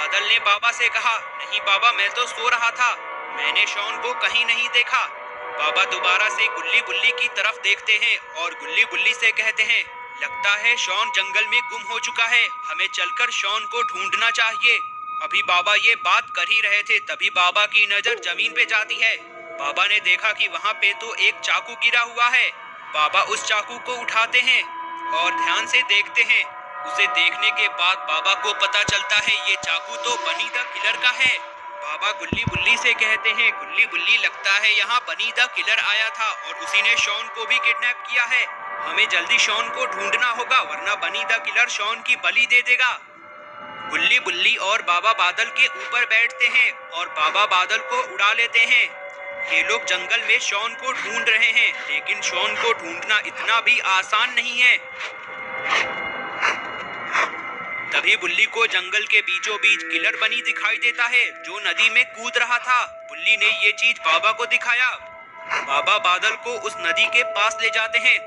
बादल ने बाबा से कहा, नहीं बाबा, मैं तो सो रहा था, मैंने शॉन को कहीं नहीं देखा। बाबा दोबारा से गुल्ली बुल्ली की तरफ देखते हैं और गुल्ली बुल्ली से कहते हैं, लगता है शॉन जंगल में गुम हो चुका है, हमें चलकर शॉन को ढूंढना चाहिए। अभी बाबा ये बात कर ही रहे थे, तभी बाबा की नजर जमीन पे जाती है। बाबा ने देखा कि वहाँ पे तो एक चाकू गिरा हुआ है। बाबा उस चाकू को उठाते हैं और ध्यान से देखते हैं। उसे देखने के बाद बाबा को पता चलता है ये चाकू तो बनी द किलर का है। बाबा गुल्ली बुल्ली से कहते हैं, गुल्ली बुल्ली, लगता है यहाँ बनी द किलर आया था और उसी ने शॉन को भी किडनैप किया है। हमें जल्दी शॉन को ढूंढना होगा, वरना बनी द किलर शॉन की बलि दे देगा। गुल्ली बुल्ली और बाबा बादल के ऊपर बैठते हैं और बाबा बादल को उड़ा लेते हैं। ये लोग जंगल में शॉन को ढूंढ रहे हैं, लेकिन शॉन को ढूंढना इतना भी आसान नहीं है। तभी बुल्ली को जंगल के बीचों बीच किलर बनी दिखाई देता है, जो नदी में कूद रहा था। बुल्ली ने ये चीज बाबा को दिखाया। बाबा बादल को उस नदी के पास ले जाते हैं,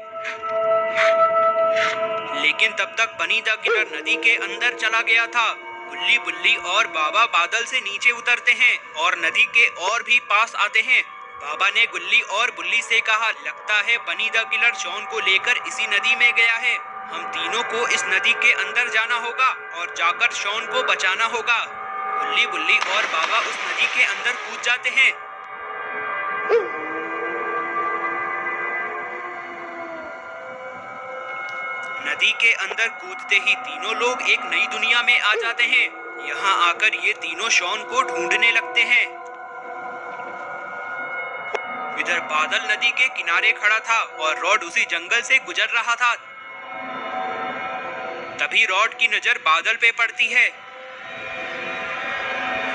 लेकिन तब तक बनी द किलर नदी के अंदर चला गया था। गुल्ली बुल्ली और बाबा बादल से नीचे उतरते हैं और नदी के और भी पास आते हैं। बाबा ने गुल्ली और बुल्ली से कहा, लगता है बनी द किलर शॉन को लेकर इसी नदी में गया है। हम तीनों को इस नदी के अंदर जाना होगा और जाकर शॉन को बचाना होगा। गुल्ली बुल्ली और बाबा उस नदी के अंदर कूद जाते हैं। नदी के अंदर कूदते ही तीनों लोग एक नई दुनिया में आ जाते हैं। यहाँ आकर ये तीनों शॉन को ढूंढने लगते हैं। इधर बादल नदी के किनारे खड़ा था और रॉड उसी जंगल से गुजर रहा था। तभी रॉड की नजर बादल पे पड़ती है।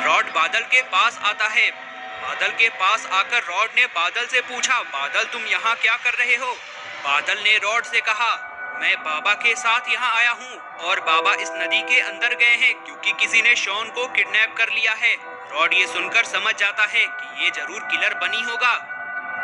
रॉड बादल के पास आता है। बादल के पास आकर रॉड ने बादल से पूछा, बादल तुम यहाँ क्या कर रहे हो? बादल ने रॉड से कहा, मैं बाबा के साथ यहाँ आया हूँ और बाबा इस नदी के अंदर गए हैं क्योंकि किसी ने शॉन को किडनैप कर लिया है। रॉड ये सुनकर समझ जाता है कि ये जरूर किलर बनी होगा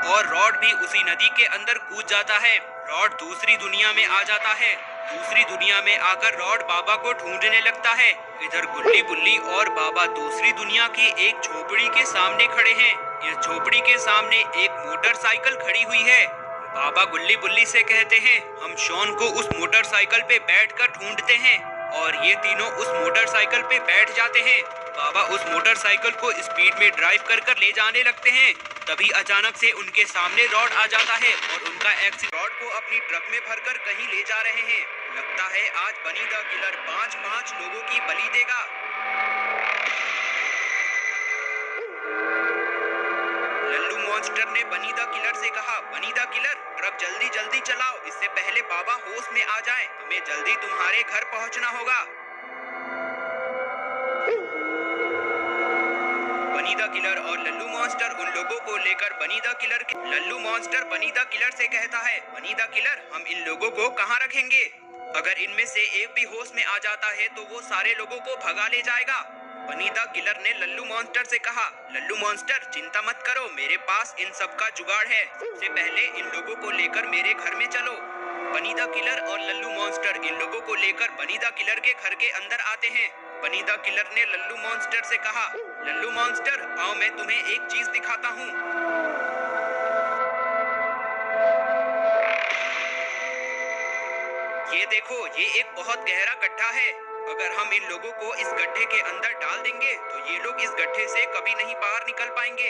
और रॉड भी उसी नदी के अंदर कूद जाता है। रॉड दूसरी दुनिया में आ जाता है। दूसरी दुनिया में आकर रॉड बाबा को ढूंढने लगता है। इधर गुल्ली बुल्ली और बाबा दूसरी दुनिया की एक झोपड़ी के सामने खड़े हैं। इस झोपड़ी के सामने एक मोटरसाइकिल खड़ी हुई है। बाबा गुल्ली बुल्ली से कहते हैं, हम शॉन को उस मोटरसाइकिल पे बैठकर ढूंढते हैं, और ये तीनों उस मोटरसाइकिल पे बैठ जाते हैं। बाबा उस मोटरसाइकिल को स्पीड में ड्राइव कर ले जाने लगते हैं। तभी अचानक से उनके सामने रॉड आ जाता है और उनका एक्सीडेंट। रॉड को अपनी ट्रक में भरकर कहीं ले जा रहे हैं। लगता है आज बनी द किलर 5 लोगों की बलि देगा। लल्लू मॉन्स्टर ने बनी द किलर से कहा, बनी द किलर, ट्रक जल्दी जल्दी चलाओ, इससे पहले बाबा होश में आ जाएं। हमें जल्दी तुम्हारे घर पहुंचना होगा। बनी द किलर और लल्लू मॉन्स्टर उन लोगों को लेकर लल्लू मॉन्स्टर बनी द किलर से कहता है, बनी द किलर, हम इन लोगों को कहाँ रखेंगे? अगर इनमें से एक भी होश में आ जाता है तो वो सारे लोगों को भगा ले जाएगा। बनी द किलर ने लल्लू मॉन्स्टर से कहा, लल्लू मॉन्स्टर, चिंता मत करो, मेरे पास इन सब का जुगाड़ है। सबसे पहले इन लोगों को लेकर मेरे घर में चलो। बनी द किलर और लल्लू मॉन्स्टर इन लोगों को लेकर बनी द किलर के घर के अंदर आते हैं। बनी द किलर ने लल्लू मॉन्स्टर से कहा, लल्लू मॉन्स्टर, आओ मैं तुम्हें एक चीज दिखाता हूँ। ये देखो, ये एक बहुत गहरा गड्ढा है। अगर हम इन लोगों को इस गड्ढे के अंदर डाल देंगे तो ये लोग इस गड्ढे से कभी नहीं बाहर निकल पाएंगे।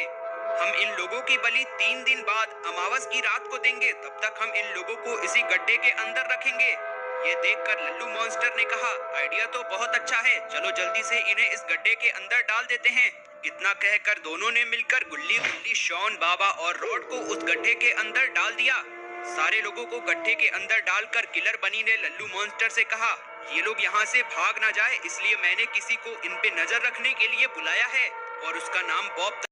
हम इन लोगों की बलि 3 दिन बाद अमावस की रात को देंगे। तब तक हम इन लोगों को इसी गड्ढे के अंदर रखेंगे। ये देखकर लल्लू मॉन्स्टर ने कहा, आइडिया तो बहुत अच्छा है, चलो जल्दी से इन्हें इस गड्ढे के अंदर डाल देते हैं। इतना कहकर दोनों ने मिलकर गुल्ली बुल्ली, शॉन, बाबा और रॉड को उस गड्ढे के अंदर डाल दिया। सारे लोगों को गड्ढे के अंदर डालकर किलर बनी ने लल्लू मॉन्स्टर से कहा, ये लोग यहाँ से भाग ना जाए, इसलिए मैंने किसी को इन पे नजर रखने के लिए बुलाया है और उसका नाम बॉब